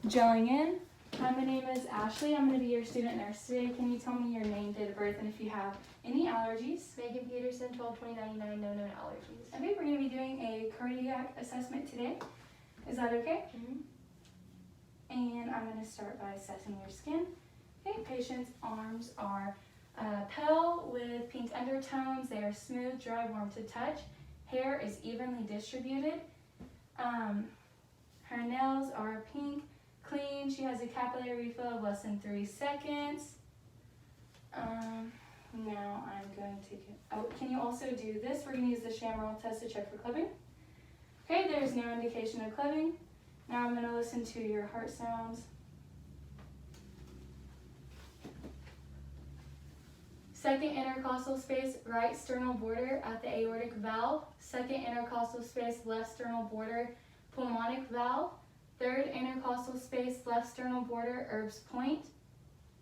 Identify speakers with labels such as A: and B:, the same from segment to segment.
A: gelling in. Hi, my name is Ashley. I'm going to be your student nurse today. Can you tell me your name, date of birth, and if you have any allergies?
B: Megan Peterson, 12/20/99, no known allergies.
A: Okay, we're going to be doing a cardiac assessment today. Is that okay? And I'm going to start by assessing your skin. Okay, patient's arms are pale with pink undertones. They are smooth, dry, warm to touch. Hair is evenly distributed. Her nails are pink, clean. She has a capillary refill of less than 3 seconds. Now I'm going to can you also do this? We're going to use the Shamrock test to check for clubbing. Okay, there's no indication of clubbing. Now I'm going to listen to your heart sounds. Second intercostal space, right sternal border at the aortic valve. Second intercostal space, left sternal border, pulmonic valve. Third intercostal space, left sternal border, Erb's point.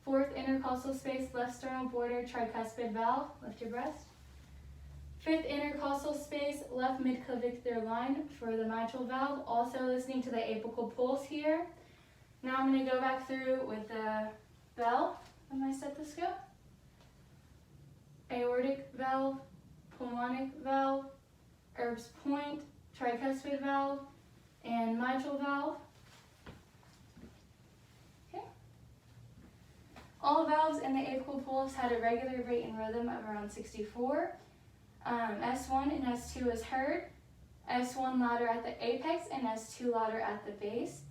A: Fourth intercostal space, left sternal border, tricuspid valve. Lift your breast. Fifth intercostal space, left midclavicular line for the mitral valve. Also listening to the apical pulse here. Now I'm going to go back through with the bell of my stethoscope. Aortic valve, pulmonic valve, Erb's point, tricuspid valve, and mitral valve. Okay. All valves in the apical pulse had a regular rate and rhythm of around 64. S1 and S2 is heard. S1 louder at the apex and S2 louder at the base.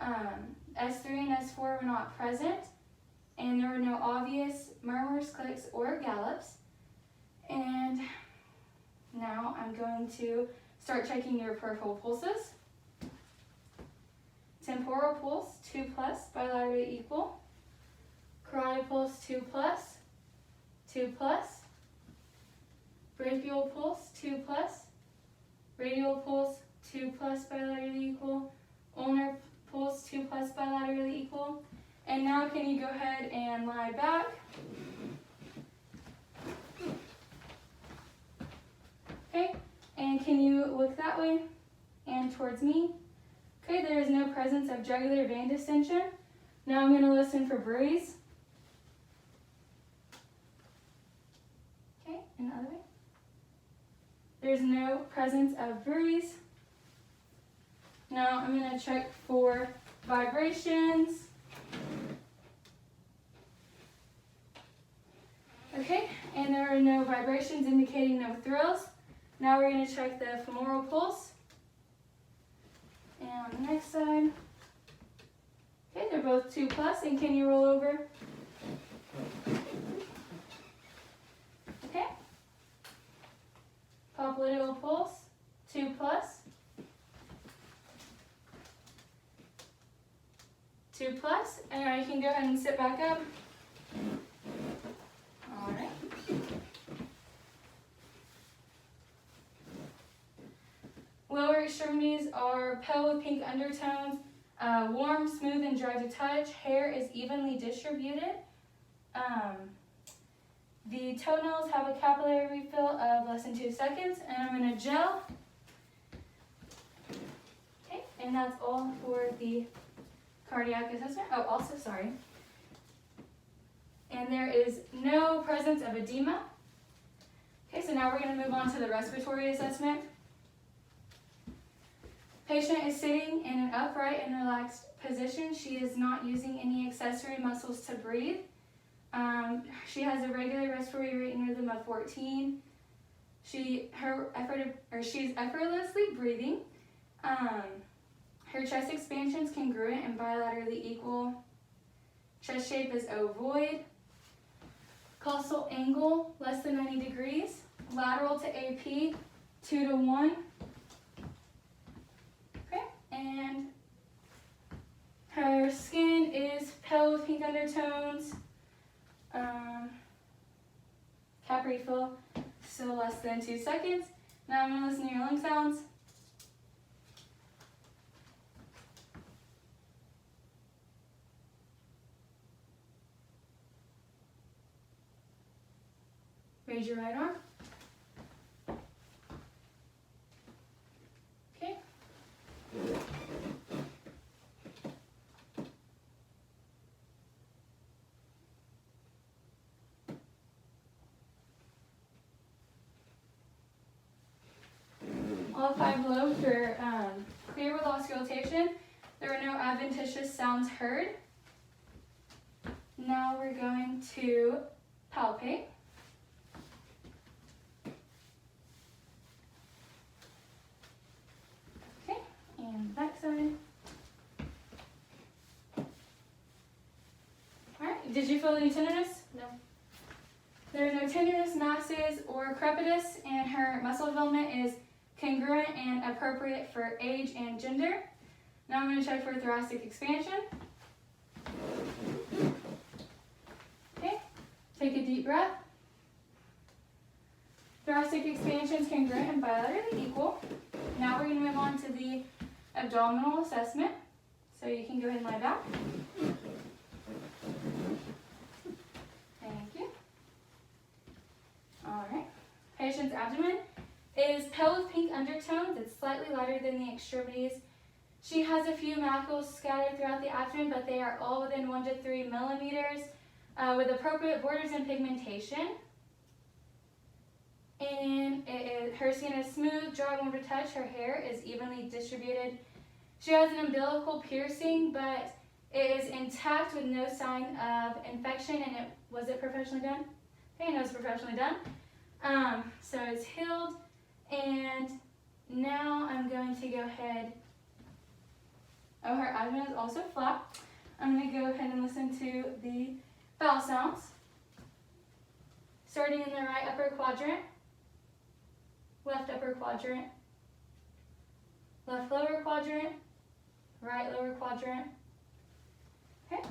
A: S3 and S4 were not present, and there were no obvious murmurs, clicks, or gallops. And now I'm going to start checking your peripheral pulses. Temporal pulse, 2+, bilaterally equal. Carotid pulse, 2+, 2+. Brachial pulse, 2+. Radial pulse, 2+, bilaterally equal. Ulnar pulse, 2+, bilaterally equal. And now can you go ahead and lie back? Okay, and can you look that way and towards me? Okay, there is no presence of jugular vein distension. Now I'm going to listen for breeze. Okay, and the other way. There's no presence of breeze. Now I'm going to check for vibrations. Okay, and there are no vibrations indicating no thrills. Now we're going to check the femoral pulse. And on the next side. Okay, they're both 2+, and can you roll over? Okay. Popliteal pulse, 2+. 2+, and now you can go ahead and sit back up. All right. Lower extremities are pale with pink undertones, warm, smooth, and dry to touch. Hair is evenly distributed. The toenails have a capillary refill of less than 2 seconds, and I'm going to gel. Okay, and that's all for the cardiac assessment. Oh, also, sorry. And there is no presence of edema. Okay, so now we're going to move on to the respiratory assessment. Patient is sitting in an upright and relaxed position. She is not using any accessory muscles to breathe. She has a regular respiratory rate and rhythm of 14. She's effortlessly breathing. Her chest expansion is congruent and bilaterally equal. Chest shape is ovoid. Costal angle less than 90 degrees. Lateral to AP 2:1. Okay, and her skin is pale with pink undertones. Cap refill, still less than 2 seconds. Now I'm going to listen to your lung sounds. Raise your right arm. Okay. There were no adventitious sounds heard. Now we're going to palpate. Okay, and back side. Alright, did you feel any tenderness?
B: No.
A: There's no tenderness, masses, or crepitus, and her muscle development is congruent and appropriate for age and gender. Now I'm going to check for thoracic expansion. Okay, take a deep breath. Thoracic expansion is congruent and bilaterally equal. Now we're going to move on to the abdominal assessment. So you can go ahead and lie back. Thank you. Alright. Patient's abdomen is pale with pink undertones. It's slightly lighter than the extremities. She has a few maculae scattered throughout the abdomen, but they are all within 1 to 3 millimeters with appropriate borders and pigmentation. And her skin is smooth, dry, warm to touch. Her hair is evenly distributed. She has an umbilical piercing, but it is intact with no sign of infection. And was it professionally done? Okay, no, it's professionally done. So it's healed. And now I'm going to go ahead. Oh, her abdomen is also flat. I'm going to go ahead and listen to the vowel sounds. Starting in the right upper quadrant, left upper quadrant, left lower quadrant, right lower quadrant. Okay.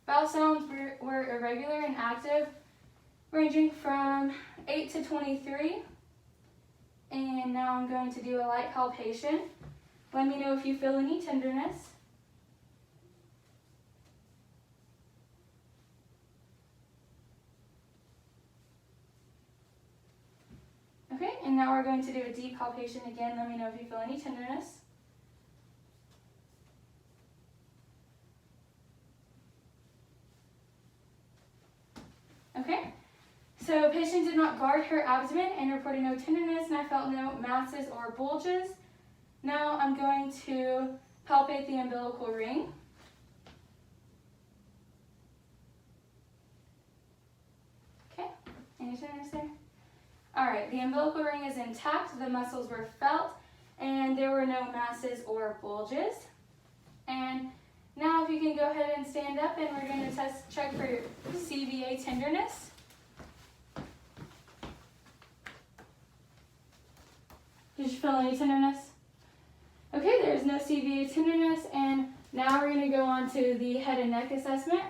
A: Vowel sounds were irregular and active, ranging from 8 to 23. And now I'm going to do a light palpation. Let me know if you feel any tenderness. Okay, and now we're going to do a deep palpation again. Let me know if you feel any tenderness. Okay, so patient did not guard her abdomen and reported no tenderness, and I felt no masses or bulges. Now I'm going to palpate the umbilical ring. Okay, any tenderness there? All right, the umbilical ring is intact, the muscles were felt, and there were no masses or bulges. And now if you can go ahead and stand up, and we're going to check for CVA tenderness. Did you feel any tenderness? Okay, there's no CVA tenderness, and now we're going to go on to the head and neck assessment.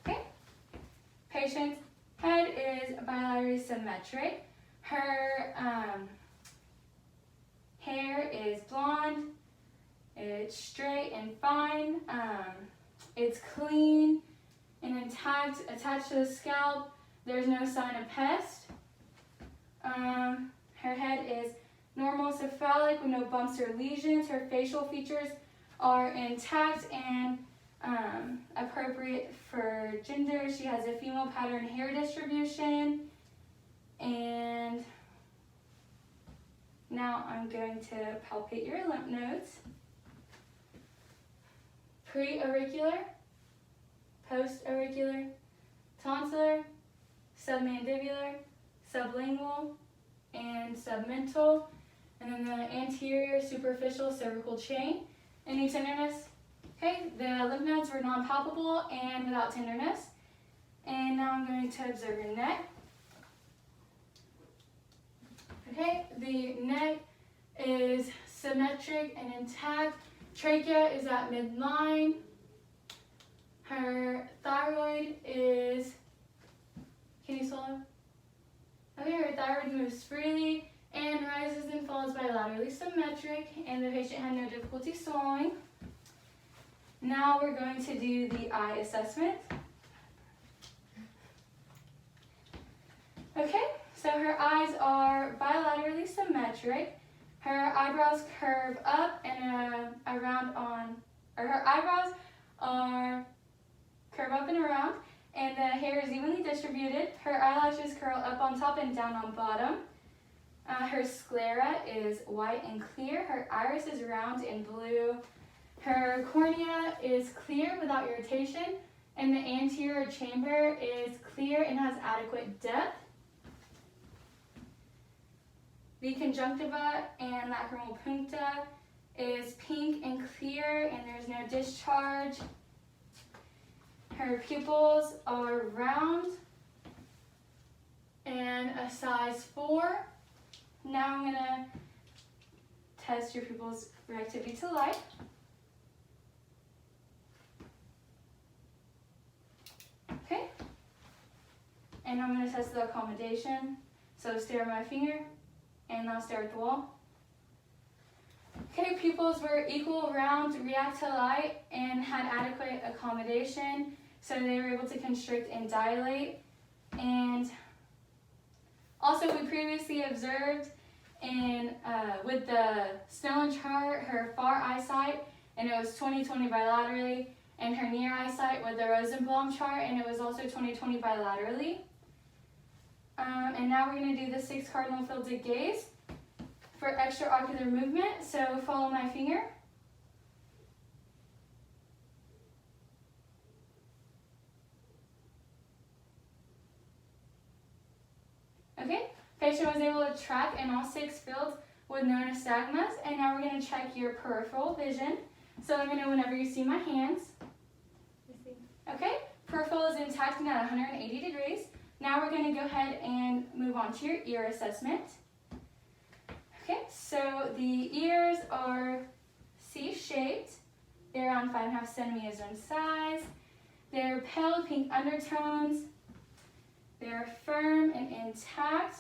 A: Okay, patient's head is bilaterally symmetric. Her hair is blonde, it's straight and fine, it's clean and intact, attached to the scalp. There's no sign of pest. Her head is normal cephalic with no bumps or lesions. Her facial features are intact and appropriate for gender. She has a female pattern hair distribution. And now I'm going to palpate your lymph nodes. Pre-auricular, post-auricular, tonsillar, submandibular, sublingual, and submental, and then the anterior superficial cervical chain. Any tenderness? Okay, the lymph nodes were non-palpable and without tenderness. And now I'm going to observe your neck. Okay, the neck is symmetric and intact. Trachea is at midline. Her thyroid is, can you swallow? Okay, her thyroid moves freely and rises and falls bilaterally symmetric, and the patient had no difficulty swallowing. Now we're going to do the eye assessment. Okay, so her eyes are bilaterally symmetric. Her eyebrows curve up and around on, or her eyebrows are curve up and around, and the hair is evenly distributed. Her eyelashes curl up on top and down on bottom. Her sclera is white and clear. Her iris is round and blue. Her cornea is clear without irritation. And the anterior chamber is clear and has adequate depth. The conjunctiva and lacrimal puncta is pink and clear, and there's no discharge. Her pupils are round and a size 4. Now I'm going to test your pupils' reactivity to light. Okay. And I'm going to test the accommodation. So stare at my finger, and now stare at the wall. Okay, pupils were equal, round, react to light, and had adequate accommodation. So they were able to constrict and dilate. And also we previously observed with the Snellen chart her far eyesight, and it was 20/20 bilaterally, and her near eyesight with the Rosenblum chart, and it was also 20/20 bilaterally. And now we're going to do the 6 cardinal fields of gaze for extraocular movement. So follow my finger. Okay, patient was able to track in all 6 fields with no nystagmus. And now we're going to check your peripheral vision. So let me know whenever you see my hands. Okay, peripheral is intact and at 180 degrees. Now we're going to go ahead and move on to your ear assessment. Okay, so the ears are C-shaped. They're around 5.5 centimeters in size. They're pale pink undertones. They're firm and intact.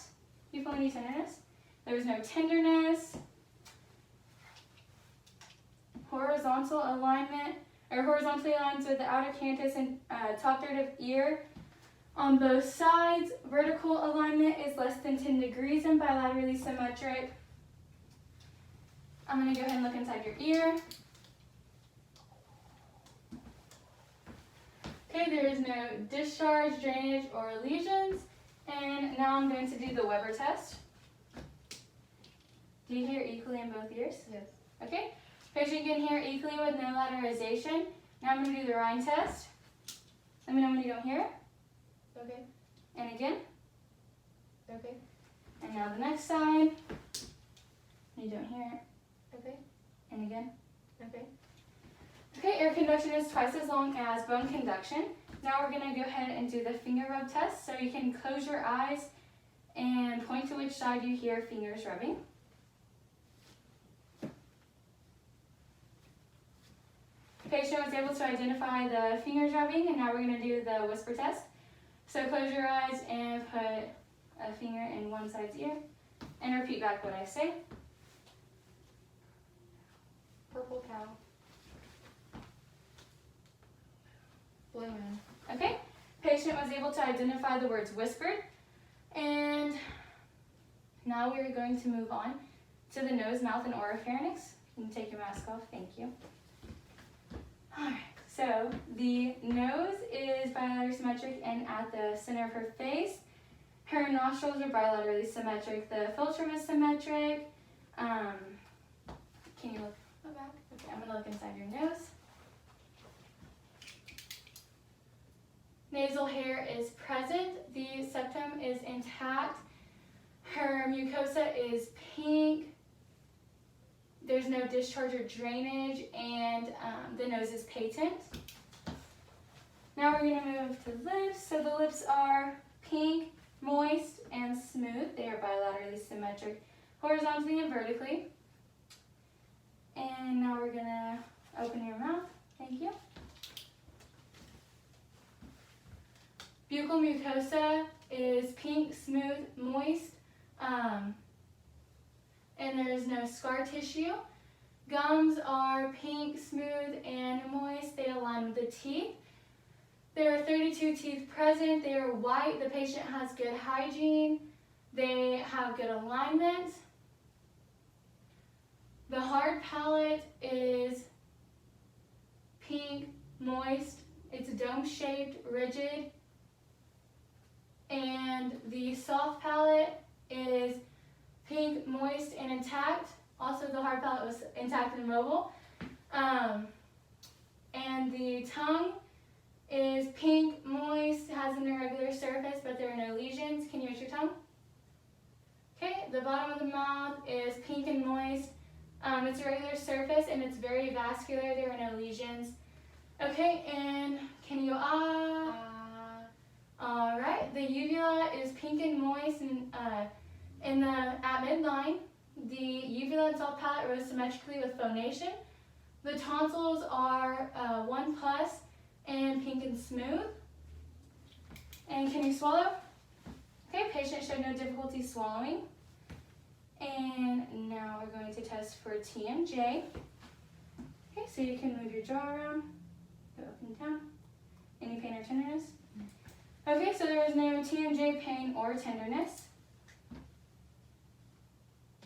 A: Do you feel any tenderness? There's no tenderness. Horizontal alignment, or horizontally aligned with the outer canthus and top third of ear on both sides. Vertical alignment is less than 10 degrees and bilaterally symmetric. I'm going to go ahead and look inside your ear. Okay, there is no discharge, drainage, or lesions. And now I'm going to do the Weber test. Do you hear equally in both ears?
B: Yes.
A: Okay, patient can hear equally with no lateralization. Now I'm going to do the Rhine test. Let me know when you don't hear it.
B: Okay.
A: And again.
B: Okay.
A: And now the next side. You don't hear it.
B: Okay.
A: And again.
B: Okay.
A: Okay, air conduction is twice as long as bone conduction. Now we're going to go ahead and do the finger rub test. So you can close your eyes and point to which side you hear fingers rubbing. Patient was able to identify the fingers rubbing, and now we're going to do the whisper test. So close your eyes and put a finger in one side's ear and repeat back what I say.
B: Purple cow. Blue moon.
A: Okay, patient was able to identify the words whispered. And now we're going to move on to the nose, mouth, and oropharynx. You can take your mask off, thank you. Alright, so the nose is bilaterally symmetric and at the center of her face. Her nostrils are bilaterally symmetric. The philtrum is symmetric. Can you look back? Okay, I'm going to look inside your nose. Nasal hair is present. The septum is intact. Her mucosa is pink. There's no discharge or drainage, and the nose is patent. Now we're going to move to lips. So the lips are pink, moist, and smooth. They are bilaterally symmetric, horizontally and vertically. And now we're going to open your mouth. Thank you. Buccal mucosa is pink, smooth, moist, and there is no scar tissue. Gums are pink, smooth, and moist. They align with the teeth. There are 32 teeth present. They are white. The patient has good hygiene. They have good alignment. The hard palate is pink, moist. It's dome-shaped, rigid. And the soft palate is pink, moist, and intact. Also, the hard palate was intact and mobile. And the tongue is pink, moist, has an irregular surface, but there are no lesions. Can you raise your tongue? Okay, the bottom of the mouth is pink and moist. It's a regular surface and it's very vascular. There are no lesions. Okay, and can you all right, the uvula is pink and moist and at midline. The uvula and soft palate rose symmetrically with phonation. The tonsils are 1+ and pink and smooth. And can you swallow? Okay, patient showed no difficulty swallowing. And now we're going to test for TMJ. Okay, so you can move your jaw around, go up and down. Any pain or tenderness? Okay, so there was no TMJ, pain, or tenderness.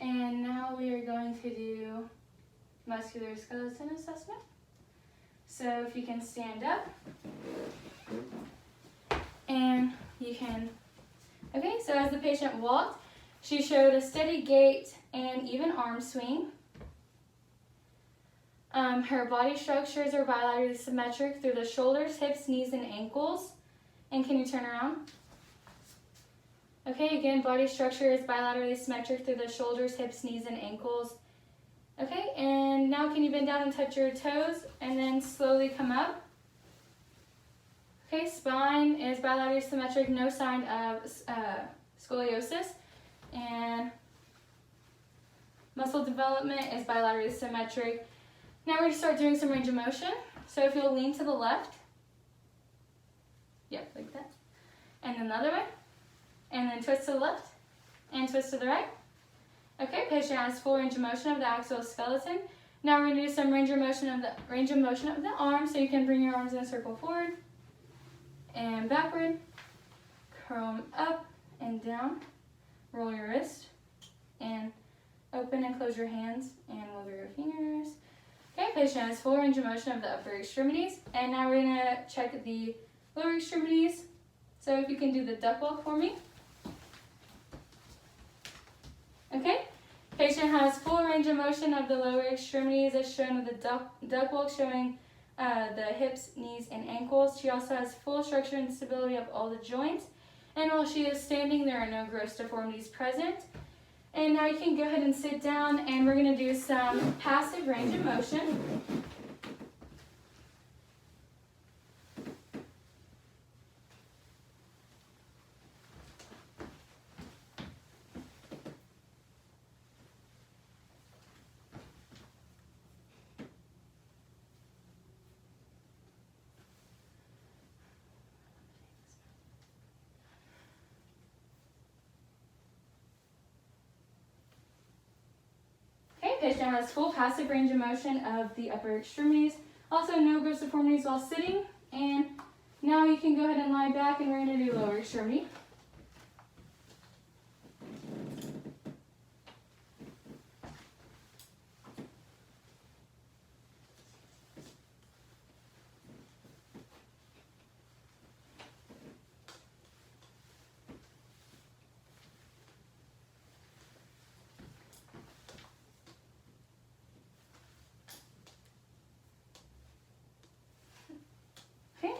A: And now we are going to do muscular skeleton assessment. So if you can stand up, and you can, okay, so as the patient walked, she showed a steady gait and even arm swing. Her body structures are bilaterally symmetric through the shoulders, hips, knees, and ankles. And can you turn around? Okay, again, body structure is bilaterally symmetric through the shoulders, hips, knees, and ankles. Okay, and now can you bend down and touch your toes and then slowly come up? Okay, spine is bilaterally symmetric, no sign of scoliosis. And muscle development is bilaterally symmetric. Now we're going to start doing some range of motion. So if you'll lean to the left, yep, like that. And then the other way. And then twist to the left and twist to the right. Okay, patient has full range of motion of the axial skeleton. Now we're going to do some range of motion of the arms. So you can bring your arms in a circle forward and backward. Curl them up and down. Roll your wrist and open and close your hands and wiggle your fingers. Okay, patient has full range of motion of the upper extremities. And now we're going to check the lower extremities. So if you can do the duck walk for me. Okay, patient has full range of motion of the lower extremities as shown with the duck walk, showing the hips, knees, and ankles. She also has full structure and stability of all the joints. And while she is standing, there are no gross deformities present. And now you can go ahead and sit down, and we're going to do some passive range of motion. Patient has full passive range of motion of the upper extremities. Also, no gross deformities while sitting. And now you can go ahead and lie back, and we're going to do lower extremity.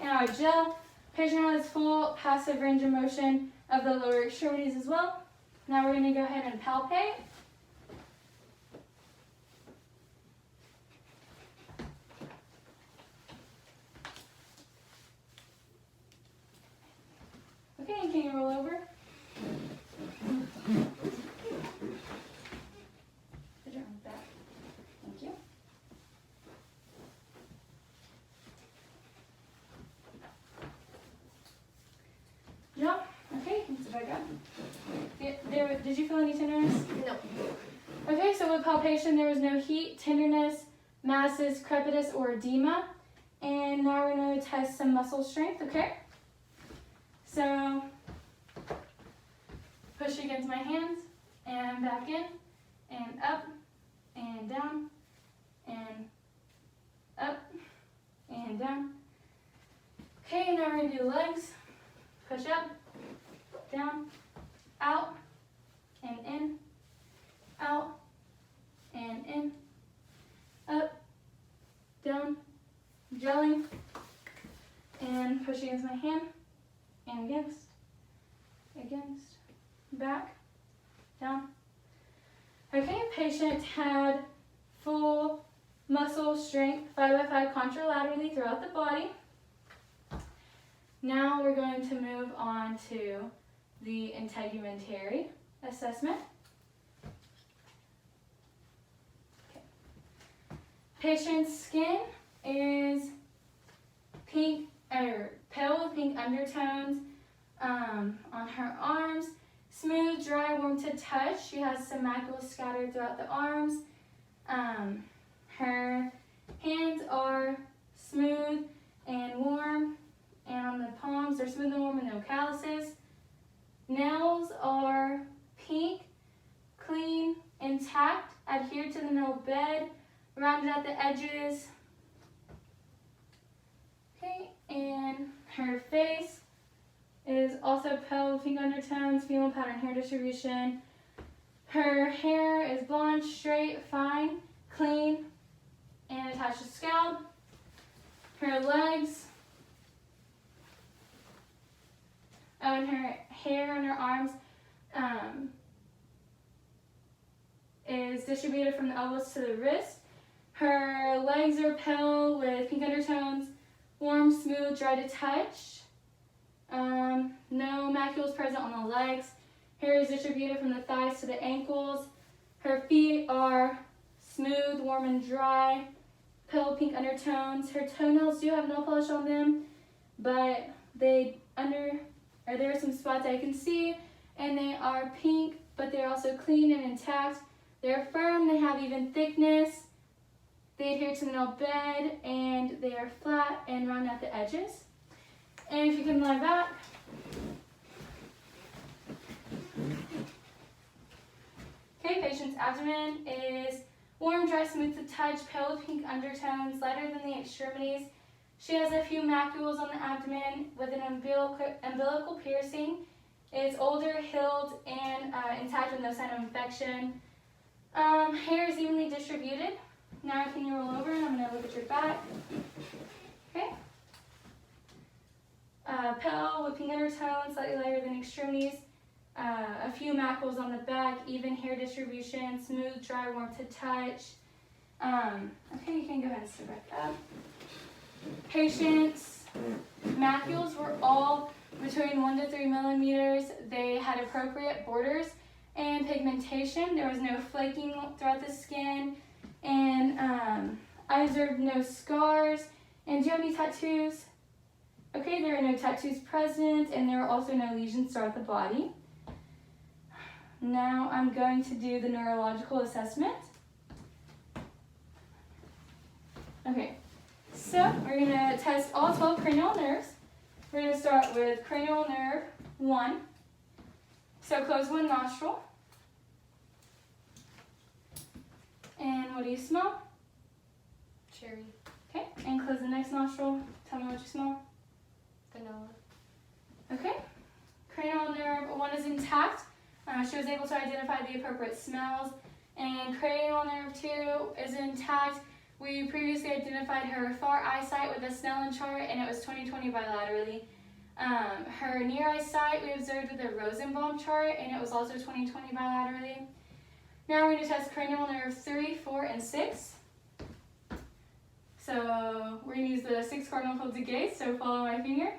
A: Now our gel. Patient has full passive range of motion of the lower extremities as well. Now we're going to go ahead and palpate. Okay, and can you roll over? Put your arm back. Thank you. Yeah, okay, let's back up. Did you feel any tenderness?
B: No.
A: Okay, so with palpation, there was no heat, tenderness, masses, crepitus, or edema. And now we're going to test some muscle strength, okay? So, push against my hands, and back in, and up, and down, and up, and down. Okay, now we're going to do legs. Push up, down, out, and in, against my hand, and against, back, down. Okay, patient had full muscle strength 5x5 contralaterally throughout the body. Now we're going to move on to the integumentary assessment. Okay. Patient's skin is pink or pale with pink undertones on her arms. Smooth, dry, warm to touch. She has some macules scattered throughout the arms. Her hands are smooth and warm, and on the palms they're smooth and warm and no calluses. Nails are pink, clean, intact, adhered to the nail bed, rounded at the edges. Okay, and her face is also pale with pink undertones, female pattern hair distribution. Her hair is blonde, straight, fine, clean, and attached to scalp. Her legs and her hair on her arms is distributed from the elbows to the wrist. Her legs are pale with pink undertones, warm, smooth, dry to touch. No macules present on the legs. Hair is distributed from the thighs to the ankles. Her feet are smooth, warm, and dry, pale pink undertones. Her toenails do have nail polish on them, but there are some spots I can see, and they are pink, but they're also clean and intact. They're firm, they have even thickness. They adhere to the nail bed, and they are flat and round at the edges. And if you can lie back. Okay, patient's abdomen is warm, dry, smooth to touch, pale with pink undertones, lighter than the extremities. She has a few macules on the abdomen with an umbilical piercing. It's older, healed, and intact with no sign of infection. Hair is evenly distributed. Now can you roll over and I'm going to look at your back. Okay. Pale with pink undertones, slightly lighter than extremities. A few macules on the back, even hair distribution, smooth, dry, warm to touch. Okay, you can go ahead and sit back up. Patient's macules were all between 1 to 3 millimeters. They had appropriate borders and pigmentation. There was no flaking throughout the skin, and I observed no scars. And do you have any tattoos? Okay, there are no tattoos present, and there are also no lesions throughout the body. Now I'm going to do the neurological assessment. Okay, so we're going to test all 12 cranial nerves. We're going to start with cranial nerve 1. So close one nostril. And what do you smell?
B: Cherry.
A: Okay, and close the next nostril. Tell me what you smell.
B: Vanilla.
A: Okay, cranial nerve 1 is intact. She was able to identify the appropriate smells. And cranial nerve 2 is intact. We previously identified her far eyesight with a Snellen chart, and it was 20/20 bilaterally. Her near eyesight we observed with a Rosenbaum chart, and it was also 20/20 bilaterally. Now we're going to test cranial nerve 3, 4, and 6. So we're going to use the 6 cardinal folds of gaze, so follow my finger.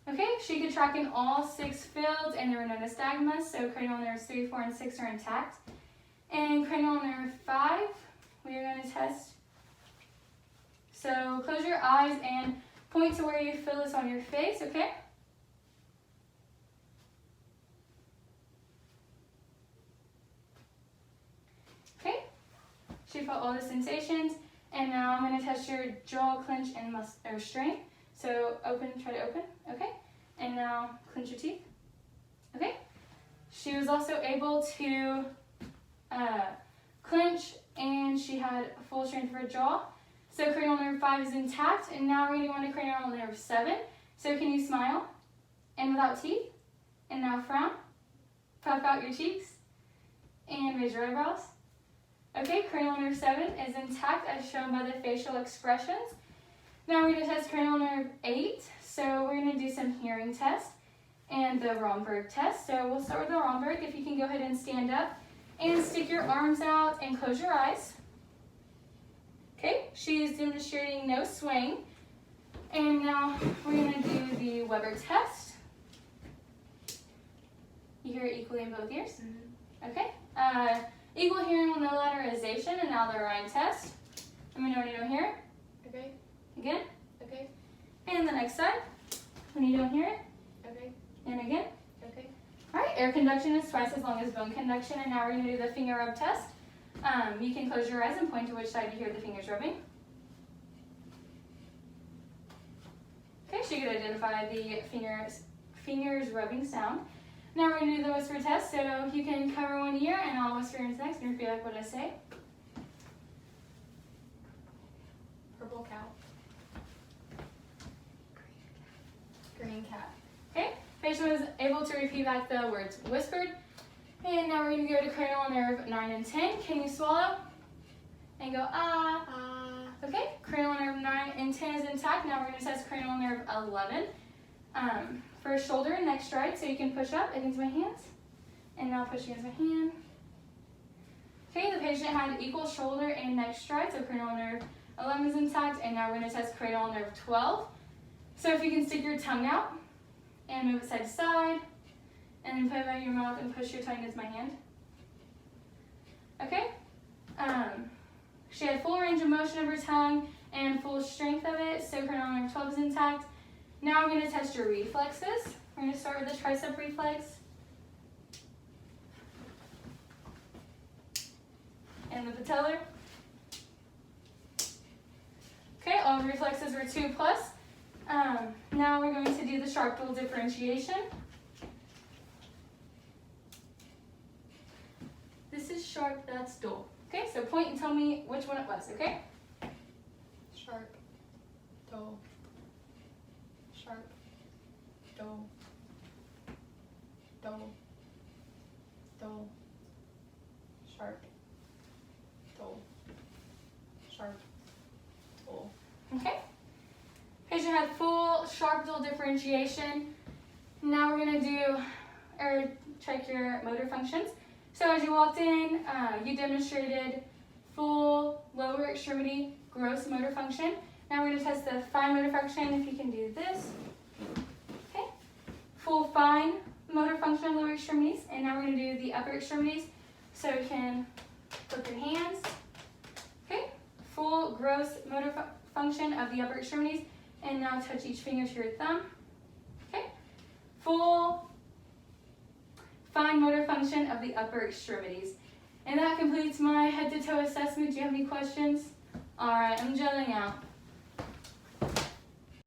A: Okay, she could track in all 6 fields, and there were no nystagmus, so cranial nerves 3, 4, and 6 are intact. And cranial nerve 5, we are going to test. So close your eyes and point to where you feel this on your face, okay? Okay, she felt all the sensations, and now I'm going to test your jaw clench and strength. So try to open, okay? And now clench your teeth, okay? She was also able to clench, and she had full strength of her jaw. So cranial nerve 5 is intact, and now we're going to go on to cranial nerve 7. So can you smile? And without teeth? And now frown. Puff out your cheeks. And raise your eyebrows. Okay, cranial nerve 7 is intact as shown by the facial expressions. Now we're going to test cranial nerve 8. So we're going to do some hearing tests and the Romberg test. So we'll start with the Romberg. If you can go ahead and stand up and stick your arms out and close your eyes. Okay, she is demonstrating no swing. And now we're going to do the Weber test. You hear it equally in both ears? Okay. Equal hearing with no lateralization, and now the Rhine test. Let me know when you don't hear it.
B: Okay.
A: Again.
B: Okay.
A: And the next side. When you don't hear it.
B: Okay.
A: And again.
B: Okay.
A: All right, air conduction is twice as long as bone conduction, and now we're going to do the finger rub test. You can close your eyes and point to which side you hear the fingers rubbing. Okay, so you can identify the fingers rubbing sound. Now we're going to do the whisper test, so you can cover one ear and I'll whisper into the next and repeat back what I say.
B: Purple cow. Green cat.
A: Okay, patient was able to repeat back the words whispered. And now we're going to go to cranial nerve 9 and 10. Can you swallow? And go ah. Okay, cranial nerve 9 and 10 is intact. Now we're going to test cranial nerve 11. For shoulder and neck stride, so you can push up against my hands. And now push against my hand. Okay, the patient had equal shoulder and neck stride, so cranial nerve 11 is intact. And now we're going to test cranial nerve 12. So if you can stick your tongue out and move it side to side, and then put it by your mouth and push your tongue against my hand. Okay? She had full range of motion of her tongue and full strength of it, so cranial nerve 12 is intact. Now we're going to test your reflexes. We're going to start with the tricep reflex. And the patellar. Okay, all reflexes were 2+. Now we're going to do the sharp dual differentiation. This is sharp, that's dual. Okay, so point and tell me which one it was, okay?
B: Sharp. Dull. Sharp. Dull. Dull. Dull. Sharp. Dull. Sharp. Dull.
A: Okay. Patient had full sharp dual differentiation. Now we're going to do, check your motor functions. So as you walked in, you demonstrated full lower extremity gross motor function. Now we're going to test the fine motor function, if you can do this. Okay. Full fine motor function of lower extremities. And now we're going to do the upper extremities. So you can flip your hands. Okay. Full gross motor function of the upper extremities. And now touch each finger to your thumb. Okay. Full fine motor function of the upper extremities. And that completes my head to toe assessment. Do you have any questions? All right, I'm gelling out.